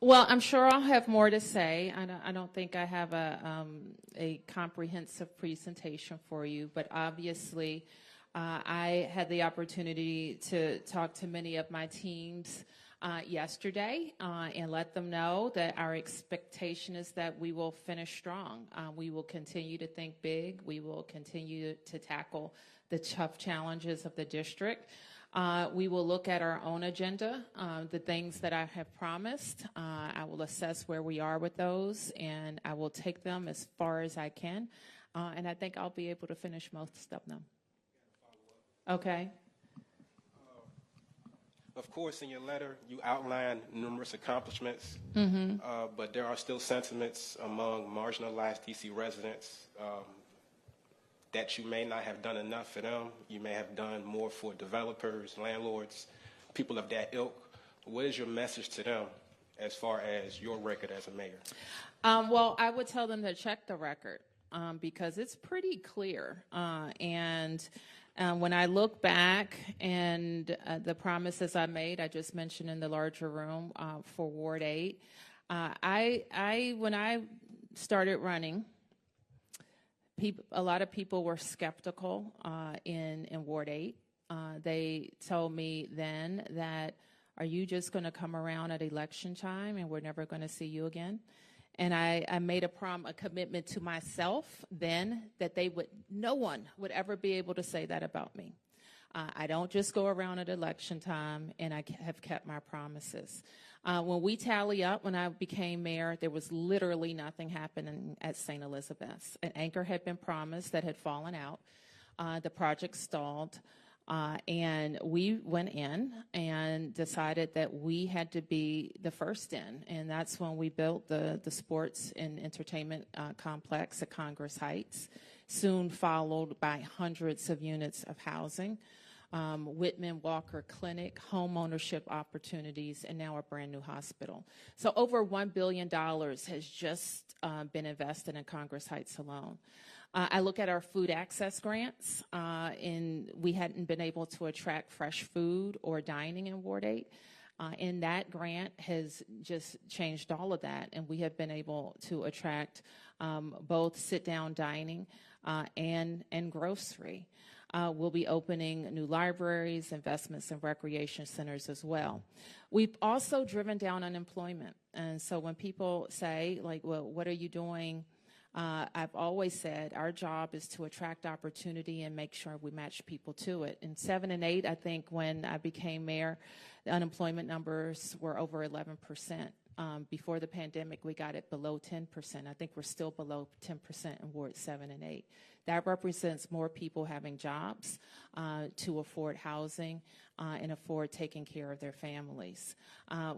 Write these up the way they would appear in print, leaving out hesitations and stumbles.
Well, I'm sure I'll have more to say. I don't think I have a comprehensive presentation for you, but obviously I had the opportunity to talk to many of my teams yesterday and let them know that our expectation is that we will finish strong. We will continue to think big. We will continue to tackle the tough challenges of the district. We will look at our own agenda, the things that I have promised. I will assess where we are with those, and I will take them as far as I can. And I think I'll be able to finish most of them. Okay. Of course, in your letter, you outline numerous accomplishments, but there are still sentiments among marginalized DC residents that you may not have done enough for them. You may have done more for developers, landlords, people of that ilk. What is your message to them as far as your record as a mayor? Well, I would tell them to check the record because it's pretty clear. And when I look back and the promises I made, I just mentioned in the larger room for Ward 8, when I started running, a lot of people were skeptical in Ward 8. They told me then that, are you just going to come around at election time and we're never going to see you again? And I made a commitment to myself then that no one would ever be able to say that about me. I don't just go around at election time, and I have kept my promises. When we tally up, when I became mayor, there was literally nothing happening at St. Elizabeth's. An anchor had been promised that had fallen out. The project stalled. And we went in and decided that we had to be the first in. And that's when we built the sports and entertainment complex at Congress Heights, soon followed by hundreds of units of housing, Whitman Walker Clinic, home ownership opportunities, and now a brand new hospital. So over $1 billion has just been invested in Congress Heights alone. I look at our food access grants, and we hadn't been able to attract fresh food or dining in Ward 8. And that grant has just changed all of that, and we have been able to attract both sit-down dining and grocery. We'll be opening new libraries, investments in recreation centers as well. We've also driven down unemployment. And so when people say, like, well, what are you doing? I've always said our job is to attract opportunity and make sure we match people to it. In 7 and 8, I think when I became mayor, the unemployment numbers were over 11%. Before the pandemic, we got it below 10%. I think we're still below 10% in Ward 7 and 8. That represents more people having jobs to afford housing and afford taking care of their families.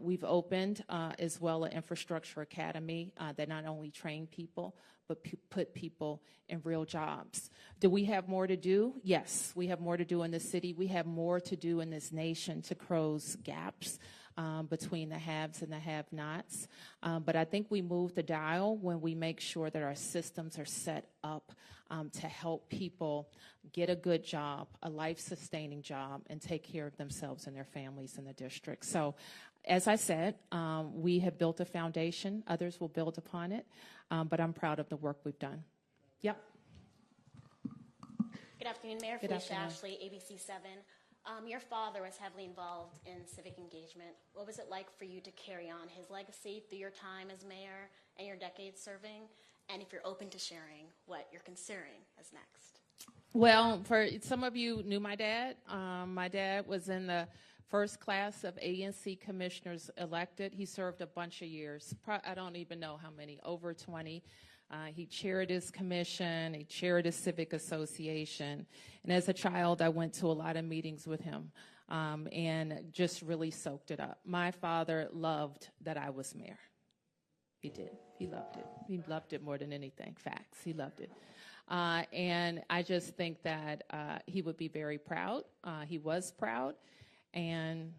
We've opened as well an infrastructure academy that not only train people, but put people in real jobs. Do we have more to do? Yes, we have more to do in the city. We have more to do in this nation to close gaps between the haves and the have-nots. But I think we move the dial when we make sure that our systems are set up to help people get a good job, a life-sustaining job, and take care of themselves and their families in the district. So, as I said, we have built a foundation. Others will build upon it, but I'm proud of the work we've done. Yep. Good afternoon, Mayor. Good Felicia afternoon. Ashley, ABC 7. Your father was heavily involved in civic engagement. What was it like for you to carry on his legacy through your time as mayor and your decades serving? And if you're open to sharing what you're considering as next. Well, for some of you knew my dad. My dad was in the first class of ANC commissioners elected. He served a bunch of years. I don't even know how many, over 20. He chaired his commission, he chaired his civic association. And as a child, I went to a lot of meetings with him and just really soaked it up. My father loved that I was mayor. He did. He loved it. He loved it more than anything. Facts. He loved it. And I just think that he would be very proud. He was proud. And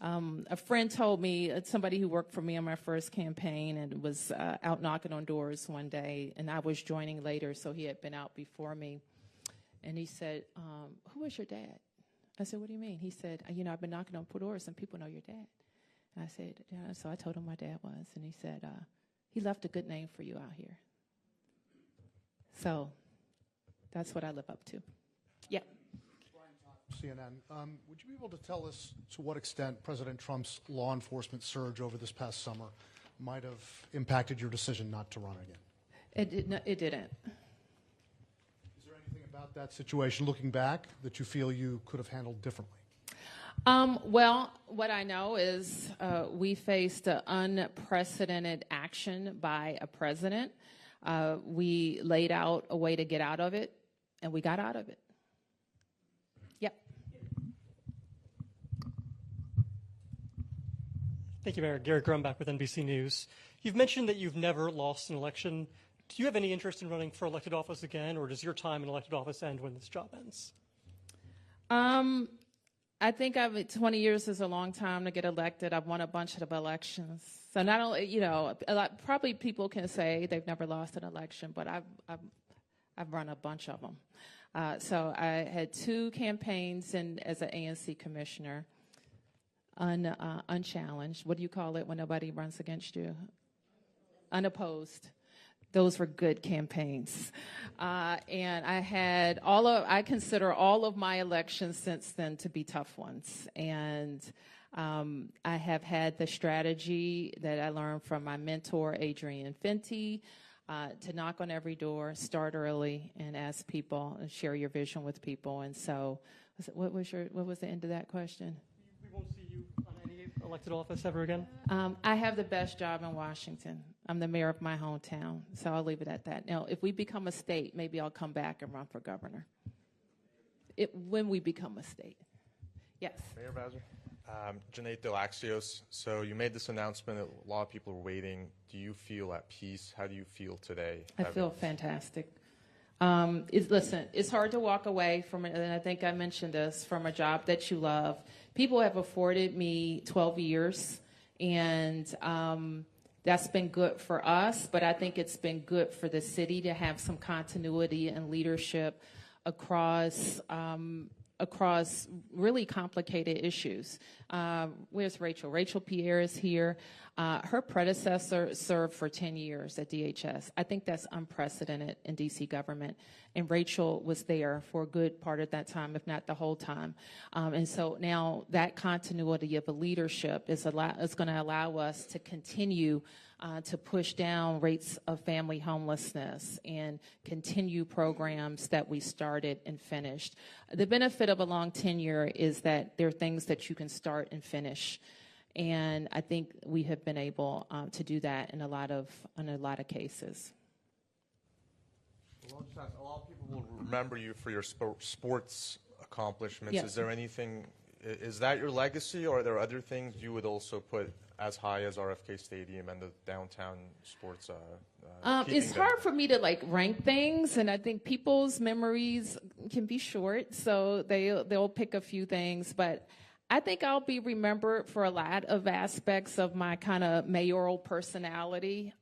a friend told me, somebody who worked for me on my first campaign and was out knocking on doors one day, and I was joining later, so he had been out before me. And he said, who is your dad? I said, what do you mean? He said, I've been knocking on doors and people know your dad. And I said, yeah. So I told him my dad was, and he said, he left a good name for you out here. So that's what I live up to. Yeah. CNN. Would you be able to tell us to what extent President Trump's law enforcement surge over this past summer might have impacted your decision not to run again? It didn't. Is there anything about that situation, looking back, that you feel you could have handled differently? Well, what I know is we faced unprecedented action by a president. We laid out a way to get out of it, and we got out of it. Yep. Thank you, Mayor. Gary Grumbach with NBC News. You've mentioned that you've never lost an election. Do you have any interest in running for elected office again, or does your time in elected office end when this job ends? I think 20 years is a long time to get elected. I've won a bunch of elections. So not only, probably people can say they've never lost an election, but I've run a bunch of them. So I had 2 campaigns as an ANC commissioner, unchallenged. What do you call it when nobody runs against you? Unopposed. Those were good campaigns. And I consider all of my elections since then to be tough ones. And I have had the strategy that I learned from my mentor, Adrian Fenty, to knock on every door, start early, and ask people and share your vision with people. And so, what was the end of that question? We won't see you on any elected office ever again? I have the best job in Washington. I'm the mayor of my hometown, so I'll leave it at that. Now, if we become a state, maybe I'll come back and run for governor. When we become a state. Yes. Mayor Bowser. Janae Delaxios. So you made this announcement that a lot of people are waiting. Do you feel at peace? How do you feel today? I feel fantastic. Listen, it's hard to walk away from it, and I think I mentioned this, from a job that you love. People have afforded me 12 years, and that's been good for us, but I think it's been good for the city to have some continuity and leadership across really complicated issues. Where's Rachel? Rachel Pierre is here. Her predecessor served for 10 years at DHS. I think that's unprecedented in D.C. government. And Rachel was there for a good part of that time, if not the whole time. And so now that continuity of a leadership is going to allow us to continue to push down rates of family homelessness and continue programs that we started and finished. The benefit of a long tenure is that there are things that you can start and finish. And I think we have been able to do that in a lot of cases. Well, just ask, a lot of people will remember you for your sports accomplishments. Yes. Is there anything? Is that your legacy, or are there other things you would also put as high as RFK Stadium and the downtown sports? It's hard for me to rank things, and I think people's memories can be short, so they'll pick a few things, but I think I'll be remembered for a lot of aspects of my kind of mayoral personality.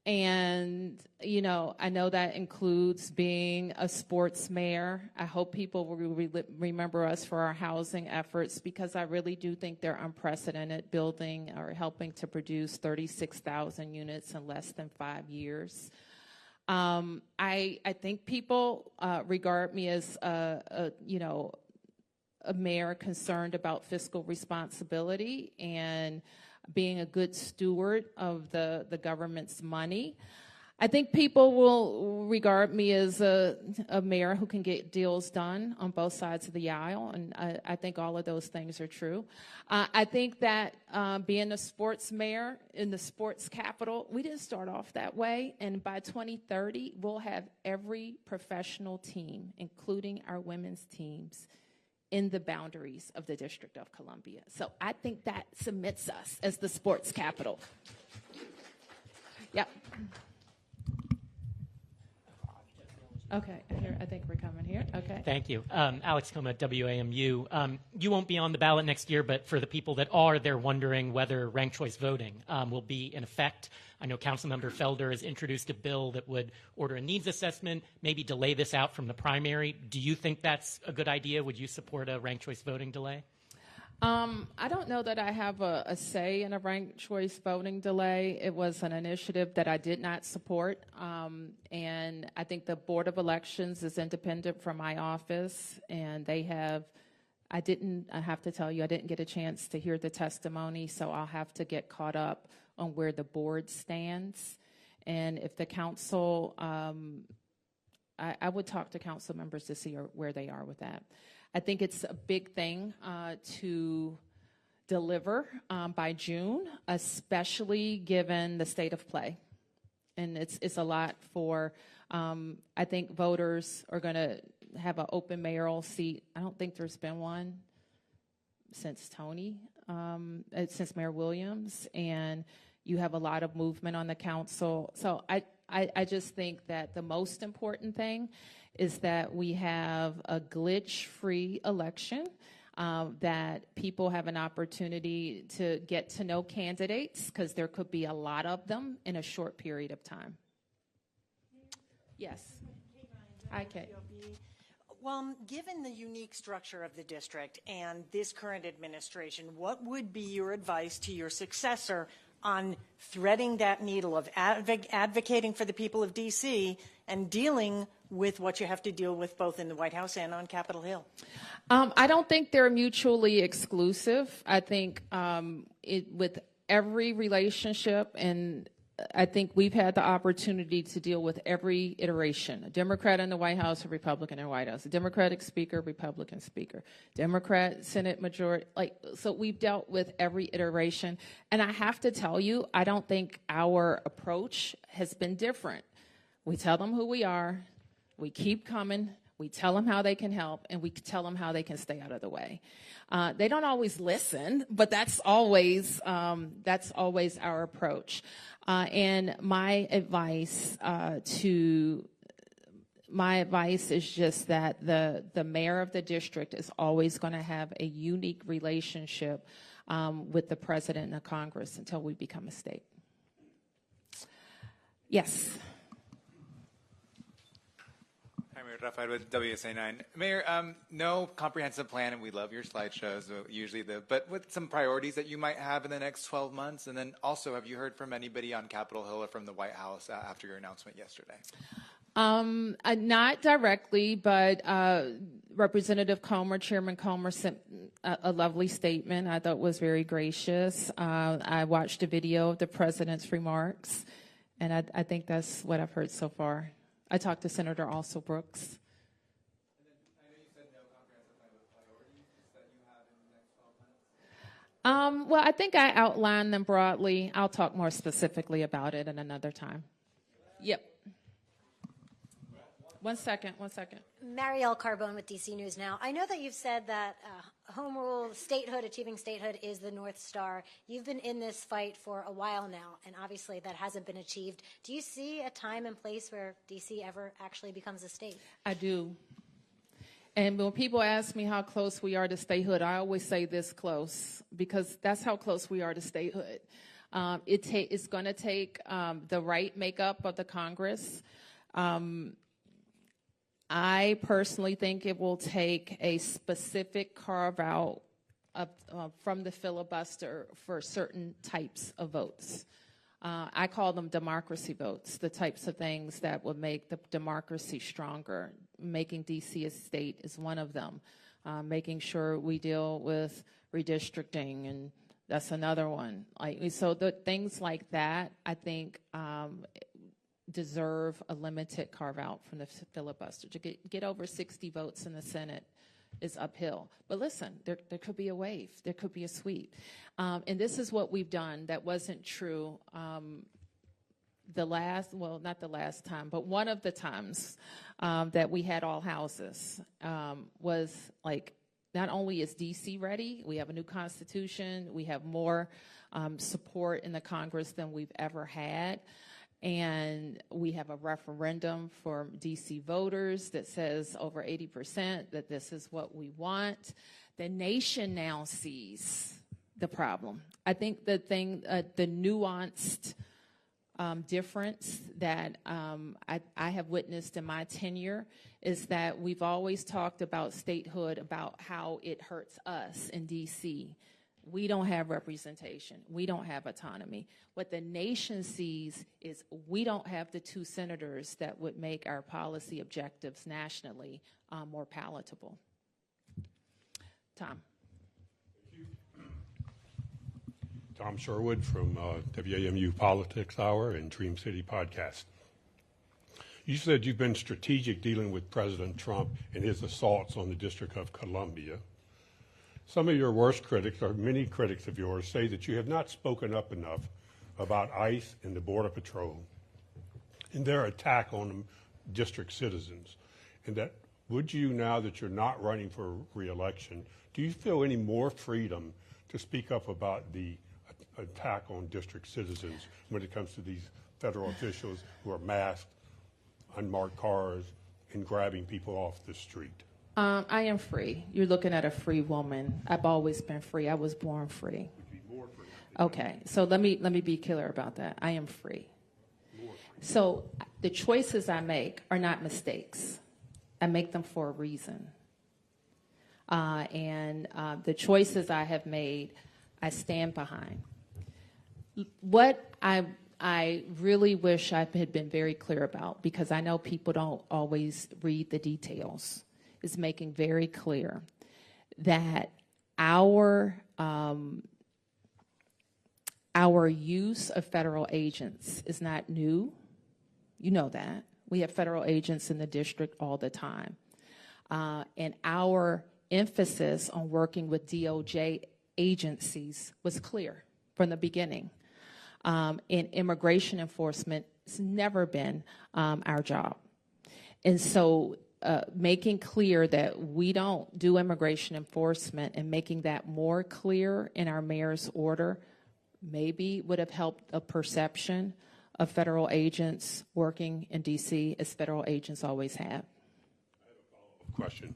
And, I know that includes being a sports mayor. I hope people will remember us for our housing efforts, because I really do think they're unprecedented, building or helping to produce 36,000 units in less than 5 years. I think people regard me as a mayor concerned about fiscal responsibility and being a good steward of the government's money. I think people will regard me as a mayor who can get deals done on both sides of the aisle, and I think all of those things are true. I think that being a sports mayor in the sports capital, we didn't start off that way, and by 2030, we'll have every professional team, including our women's teams, in the boundaries of the District of Columbia. So I think that cements us as the sports capital. Yep. Okay, here, I think we're coming here. Okay. Thank you. Alex Coma, WAMU. You won't be on the ballot next year, but for the people that are, they're wondering whether ranked choice voting will be in effect. I know Councilmember Felder has introduced a bill that would order a needs assessment, maybe delay this out from the primary. Do you think that's a good idea? Would you support a ranked choice voting delay? I don't know that I have a say in a ranked choice voting delay. It was an initiative that I did not support, and I think the Board of Elections is independent from my office, and they have. I have to tell you, I didn't get a chance to hear the testimony, so I'll have to get caught up on where the board stands. And if the council, I would talk to council members to see where they are with that. I think it's a big thing to deliver by June, especially given the state of play. And it's a lot for, I think voters are going to have an open mayoral seat. I don't think there's been one since since Mayor Williams, and you have a lot of movement on the council. So I just think that the most important thing is that we have a glitch-free election, that people have an opportunity to get to know candidates, because there could be a lot of them in a short period of time. Yes. Hi, Kate. Well, given the unique structure of the district and this current administration, what would be your advice to your successor on threading that needle of advocating for the people of D.C. and dealing with what you have to deal with both in the White House and on Capitol Hill? I don't think they're mutually exclusive. I think with every relationship, and I think we've had the opportunity to deal with every iteration, a Democrat in the White House, a Republican in the White House, a Democratic speaker, Republican speaker, Democrat Senate majority. So we've dealt with every iteration. And I have to tell you, I don't think our approach has been different. We tell them who we are, we keep coming, we tell them how they can help, and we tell them how they can stay out of the way. They don't always listen, but that's always our approach. And my advice is just that the mayor of the district is always going to have a unique relationship with the president and the Congress until we become a state. Yes. Rafael with WSA9. Mayor, no comprehensive plan, and we love your slideshows, but with some priorities that you might have in the next 12 months, and then also, have you heard from anybody on Capitol Hill or from the White House after your announcement yesterday? Not directly, but Representative Comer, Chairman Comer, sent a lovely statement I thought was very gracious. I watched a video of the president's remarks, and I think that's what I've heard so far. I talked to Senator Also Brooks. And then I know you said no comprehensive plan with priorities that you have in the next 12 months. Well, I think I outlined them broadly. I'll talk more specifically about it in another time. Yep. One second. Muriel Carbone with DC News Now. I know that you've said that home rule, statehood, achieving statehood is the North Star. You've been in this fight for a while now, and obviously that hasn't been achieved. Do you see a time and place where DC ever actually becomes a state? I do. And when people ask me how close we are to statehood, I always say this close, because that's how close we are to statehood. It's going to take the right makeup of the Congress. I personally think it will take a specific carve-out from the filibuster for certain types of votes. I call them democracy votes, the types of things that would make the democracy stronger. Making D.C. a state is one of them. Making sure we deal with redistricting, and that's another one. So the things like that, I think, deserve a limited carve-out from the filibuster. To get over 60 votes in the Senate is uphill. But listen, there could be a wave. There could be a sweep. And this is what we've done that wasn't true not the last time, but one of the times that we had all houses was not only is D.C. ready, we have a new constitution, we have more support in the Congress than we've ever had. And we have a referendum for D.C. voters that says over 80% that this is what we want. The nation now sees the problem. I think the nuanced difference that I have witnessed in my tenure is that we've always talked about statehood, about how it hurts us in D.C. We don't have representation. We don't have autonomy. What the nation sees is we don't have the 2 senators that would make our policy objectives nationally more palatable. Tom. Tom Sherwood from WAMU Politics Hour and Dream City Podcast. You said you've been strategic dealing with President Trump and his assaults on the District of Columbia. Some of your worst critics, or many critics of yours, say that you have not spoken up enough about ICE and the Border Patrol and their attack on the district citizens. And that would you, now that you're not running for re-election, do you feel any more freedom to speak up about the attack on district citizens when it comes to these federal officials who are masked, unmarked cars, and grabbing people off the street? I am free. You're looking at a free woman. I've always been free. I was born free. More free. Okay, so let me be clear about that. I am free. So the choices I make are not mistakes. I make them for a reason. And the choices I have made, I stand behind. What I really wish I had been very clear about, because I know people don't always read the details, is making very clear that our use of federal agents is not new. You know that. We have federal agents in the district all the time. And our emphasis on working with DOJ agencies was clear from the beginning. In immigration enforcement, it's never been our job. And so making clear that we don't do immigration enforcement and making that more clear in our mayor's order maybe would have helped a perception of federal agents working in D.C. as federal agents always have. I have a follow-up question.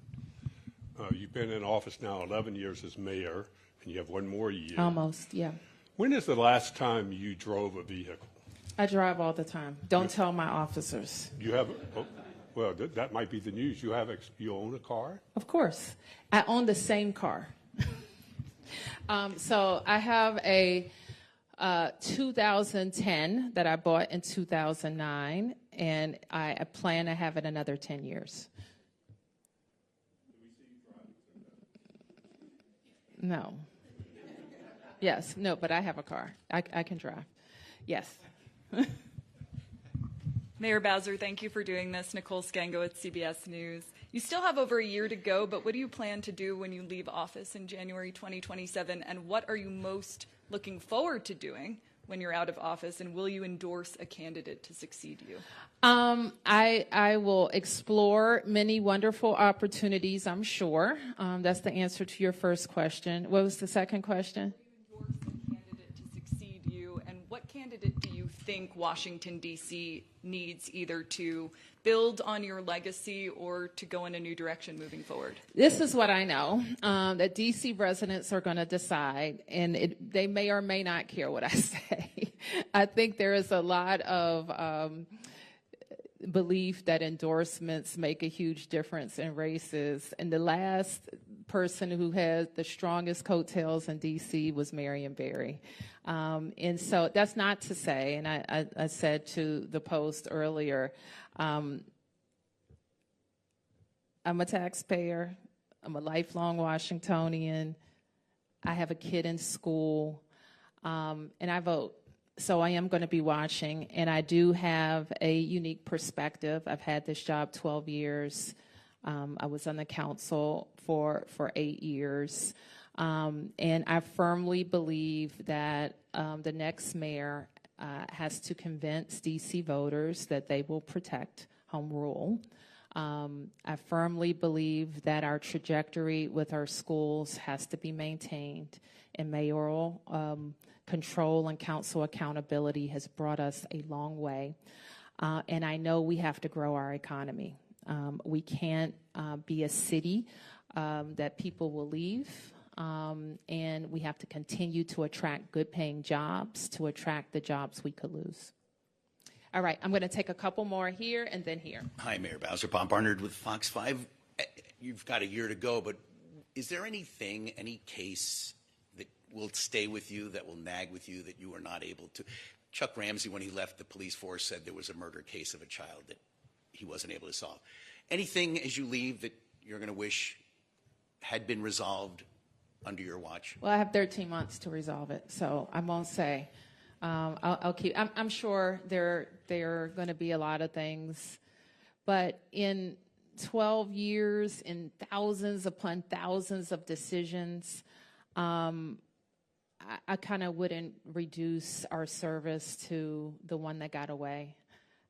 You've been in office now 11 years as mayor, and you have one more year. Almost, yeah. When is the last time you drove a vehicle? I drive all the time. Don't tell my officers. You have, well, that might be the news. You own a car? Of course. I own the same car. So I have a 2010 that I bought in 2009, and I plan to have it another 10 years. No. Yes, no, but I have a car. I can drive. Yes. Mayor Bowser, thank you for doing this. Nicole Scango at CBS News. You still have over a year to go, but what do you plan to do when you leave office in January 2027? And what are you most looking forward to doing when you're out of office? And will you endorse a candidate to succeed you? I will explore many wonderful opportunities, I'm sure. That's the answer to your first question. What was the second question? What candidate do you think Washington, D.C. needs either to build on your legacy or to go in a new direction moving forward? This is what I know, that D.C. residents are going to decide, and they may or may not care what I say. I think there is a lot of belief that endorsements make a huge difference in races, and the last person who had the strongest coattails in D.C. was Marion Barry. And so that's not to say, and I said to the Post earlier, I'm a taxpayer. I'm a lifelong Washingtonian. I have a kid in school, and I vote. So I am going to be watching, and I do have a unique perspective. I've had this job 12 years. I was on the council for 8 years. And I firmly believe that the next mayor has to convince D.C. voters that they will protect home rule. I firmly believe that our trajectory with our schools has to be maintained, and mayoral control and council accountability has brought us a long way. And I know we have to grow our economy. We can't be a city that people will leave. And we have to continue to attract good-paying jobs to attract the jobs we could lose. All right, I'm going to take a couple more here and then here. Hi, Mayor Bowser. Bob Barnard with Fox 5. You've got a year to go, but is there anything, any case that will stay with you, that will nag with you, that you are not able to? Chuck Ramsey, when he left the police force, said there was a murder case of a child that he wasn't able to solve. Anything as you leave that you're going to wish had been resolved under your watch? Well, I have 13 months to resolve it, so I won't say. I'll keep. I'm sure there are going to be a lot of things, but in 12 years, in thousands upon thousands of decisions, I kind of wouldn't reduce our service to the one that got away.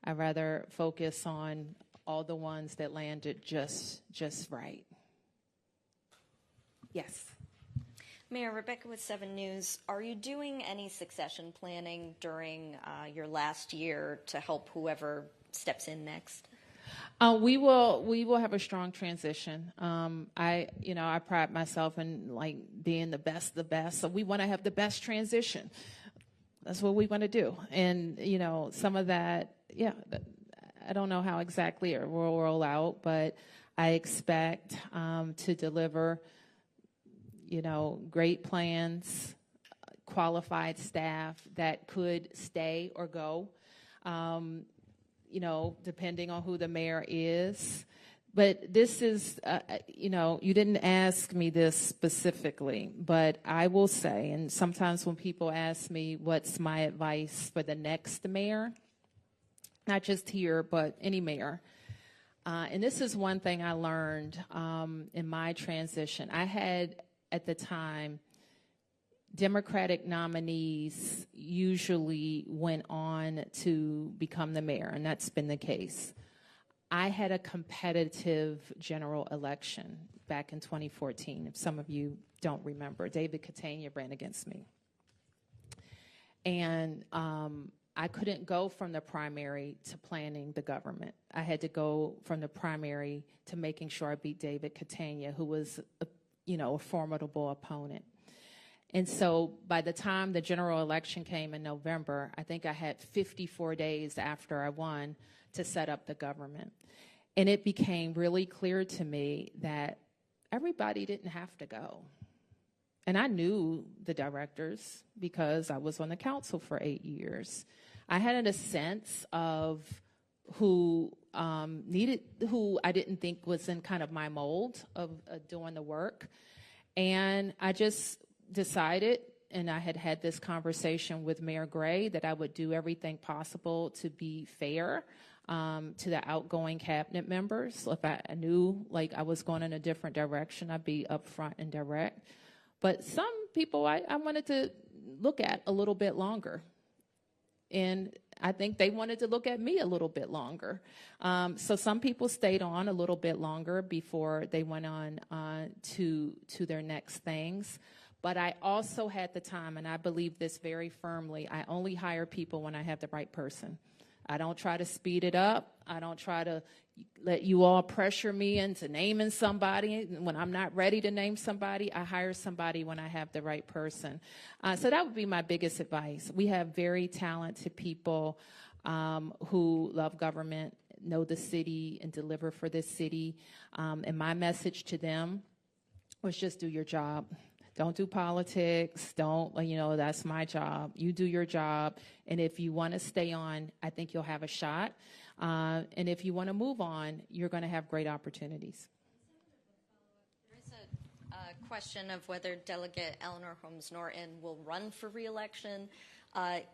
I'd rather focus on all the ones that landed just right. Yes. Mayor, Rebecca with 7 News. Are you doing any succession planning during your last year to help whoever steps in next? We will have a strong transition. I pride myself in like being the best, so we want to have the best transition. That's what we want to do. And, some of that, I don't know how exactly it will roll out, but I expect to deliver, great plans, qualified staff that could stay or go. Depending on who the mayor is. But this is, you didn't ask me this specifically, but I will say, and sometimes when people ask me what's my advice for the next mayor, not just here, but any mayor, and this is one thing I learned in my transition. I had, at the time, Democratic nominees usually went on to become the mayor, and that's been the case. I had a competitive general election back in 2014, if some of you don't remember. David Catania ran against me. And I couldn't go from the primary to planning the government. I had to go from the primary to making sure I beat David Catania, who was a formidable opponent. And so by the time the general election came in November, I think I had 54 days after I won to set up the government. And it became really clear to me that everybody didn't have to go. And I knew the directors because I was on the council for 8 years. I had a sense of who I didn't think was in kind of my mold of doing the work. And I just decided, and I had this conversation with Mayor Gray, that I would do everything possible to be fair to the outgoing cabinet members. If I knew like I was going in a different direction, I'd be upfront and direct. But some people I wanted to look at a little bit longer. And I think they wanted to look at me a little bit longer. So some people stayed on a little bit longer before they went on to their next things. But I also had the time, and I believe this very firmly, I only hire people when I have the right person. I don't try to speed it up. I don't try to let you all pressure me into naming somebody. When I'm not ready to name somebody, I hire somebody when I have the right person. So that would be my biggest advice. We have very talented people who love government, know the city, and deliver for this city. And my message to them was just do your job. Don't do politics. That's my job. You do your job. And if you want to stay on, I think you'll have a shot. And if you want to move on, you're going to have great opportunities. There is a question of whether Delegate Eleanor Holmes Norton will run for re-election.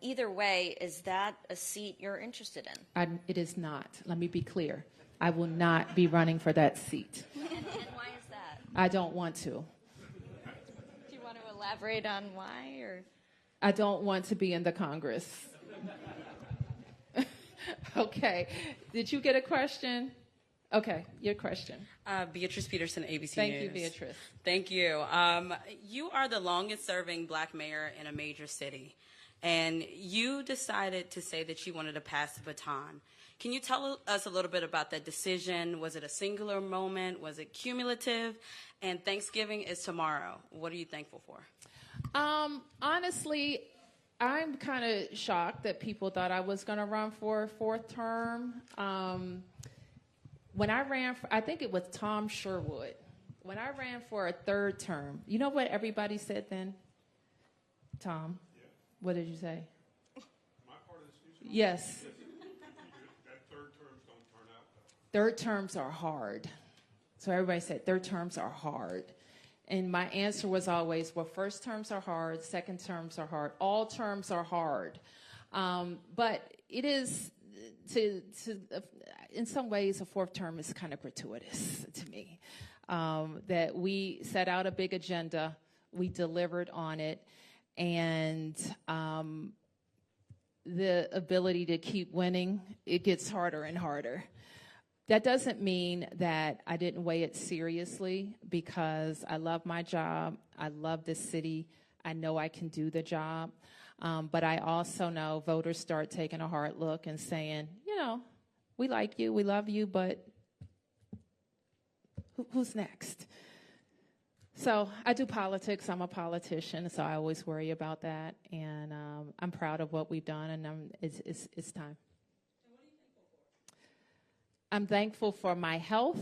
Either way, is that a seat you're interested in? It is not. Let me be clear. I will not be running for that seat. And why is that? I don't want to. Elaborate on why, or? I don't want to be in the Congress. Okay. Did you get a question? Okay, your question. Beatrice Peterson, ABC News. Thank you, Beatrice. Thank you. You are the longest-serving black mayor in a major city, and you decided to say that you wanted to pass the baton. Can you tell us a little bit about that decision? Was it a singular moment? Was it cumulative? And Thanksgiving is tomorrow. What are you thankful for? Honestly, I'm kind of shocked that people thought I was going to run for a fourth term. When I ran, I think it was Tom Sherwood. When I ran for a third term, you know what everybody said then? Tom, what did you say? Am I part of this news? Yes. That third terms don't turn out though. Third terms are hard. So everybody said third terms are hard. And my answer was always, well, first terms are hard, second terms are hard, all terms are hard. But it is, in some ways, a fourth term is kind of gratuitous to me. That we set out a big agenda, we delivered on it, and the ability to keep winning, it gets harder and harder. That doesn't mean that I didn't weigh it seriously, because I love my job. I love this city. I know I can do the job. But I also know voters start taking a hard look and saying, you know, we like you, we love you, but who's next? So I do politics. I'm a politician, so I always worry about that. And I'm proud of what we've done, and it's time. I'm thankful for my health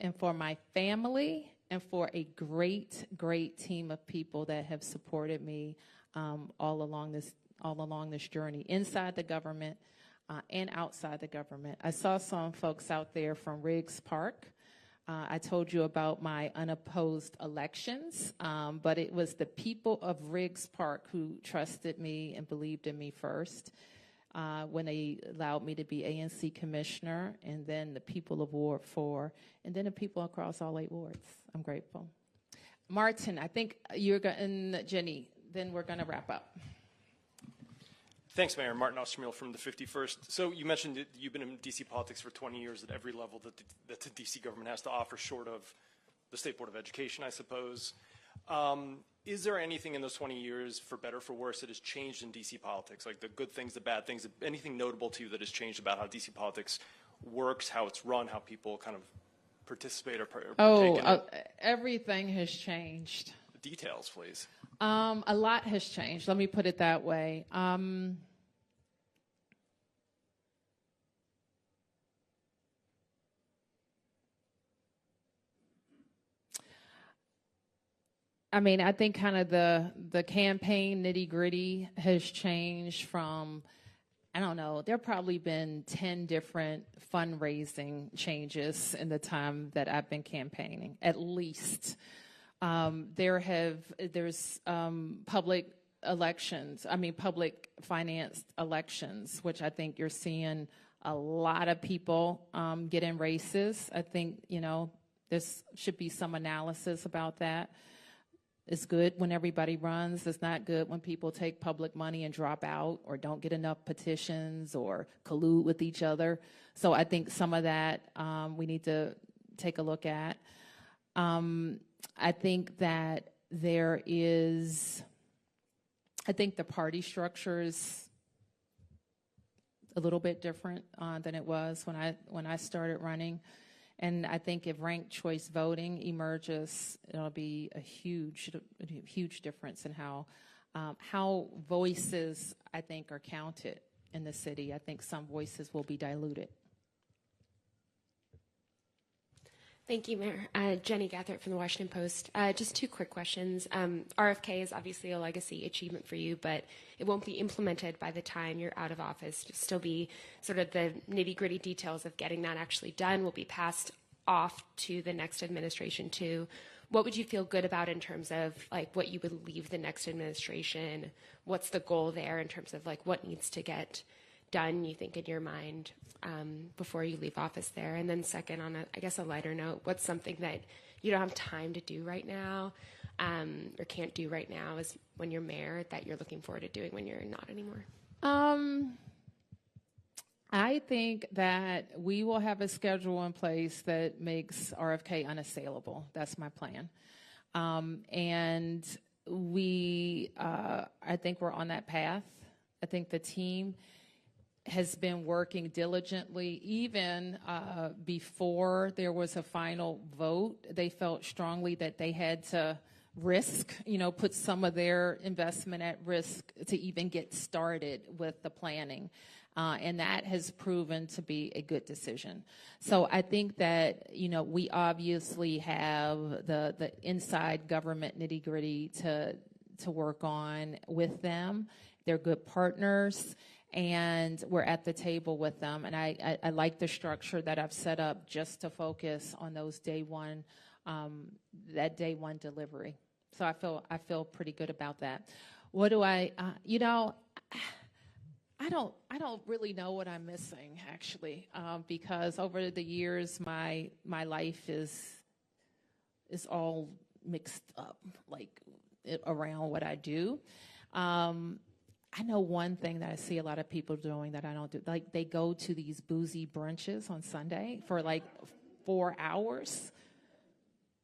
and for my family and for a great, great team of people that have supported me all along this journey, inside the government and outside the government. I saw some folks out there from Riggs Park. I told you about my unopposed elections, but it was the people of Riggs Park who trusted me and believed in me first. When they allowed me to be ANC commissioner, and then the people of Ward 4, and then the people across all 8 wards. I'm grateful. Martin, I think you're going, and Jenny, then we're going to wrap up. Thanks, Mayor. Martin Ostermuel from the 51st. So you mentioned that you've been in D.C. politics for 20 years at every level that the D.C. government has to offer, short of the State Board of Education, I suppose. Is there anything in those 20 years, for better or for worse, that has changed in D.C. politics? Like the good things, the bad things, anything notable to you that has changed about how D.C. politics works, how it's run, how people kind of participate or partake in it? Everything has changed. Details, please. A lot has changed. Let me put it that way. I mean, I think kind of the campaign nitty-gritty has changed from, I don't know, there have probably been 10 different fundraising changes in the time that I've been campaigning, at least. There's public elections, public financed elections, which I think you're seeing a lot of people get in races. I think, there should be some analysis about that. It's good when everybody runs. It's not good when people take public money and drop out or don't get enough petitions or collude with each other. So I think some of that we need to take a look at. I think that the party structure is a little bit different than it was when I started running. And I think if ranked choice voting emerges, it'll be a huge difference in how voices, I think, are counted in the city. I think some voices will be diluted. Thank you, Mayor. Jenny Gathert from the Washington Post. Just 2 quick questions. RFK is obviously a legacy achievement for you, but it won't be implemented by the time you're out of office. You'll still be sort of the nitty-gritty details of getting that actually done will be passed off to the next administration too. What would you feel good about in terms of like what you would leave the next administration? What's the goal there in terms of like what needs to get done, you think, in your mind before you leave office there? And then second, on a lighter note, what's something that you don't have time to do right now or can't do right now as when you're mayor that you're looking forward to doing when you're not anymore? I think that we will have a schedule in place that makes RFK unassailable. That's my plan. And I think we're on that path. I think the team has been working diligently. Even before there was a final vote, they felt strongly that they had to risk, put some of their investment at risk to even get started with the planning. And that has proven to be a good decision. So I think that, we obviously have the inside government nitty-gritty to work on with them. They're good partners, and we're at the table with them. And I like the structure that I've set up just to focus on those that day one delivery. So I feel pretty good about that. What do I don't really know what I'm missing, actually, because over the years my life is all mixed up, around what I do. I know one thing that I see a lot of people doing that I don't do. They go to these boozy brunches on Sunday for 4 hours.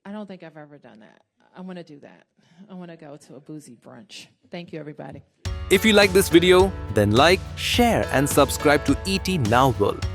I don't think I've ever done that. I want to do that. I want to go to a boozy brunch. Thank you, everybody. If you like this video, then like, share and subscribe to ET Now World.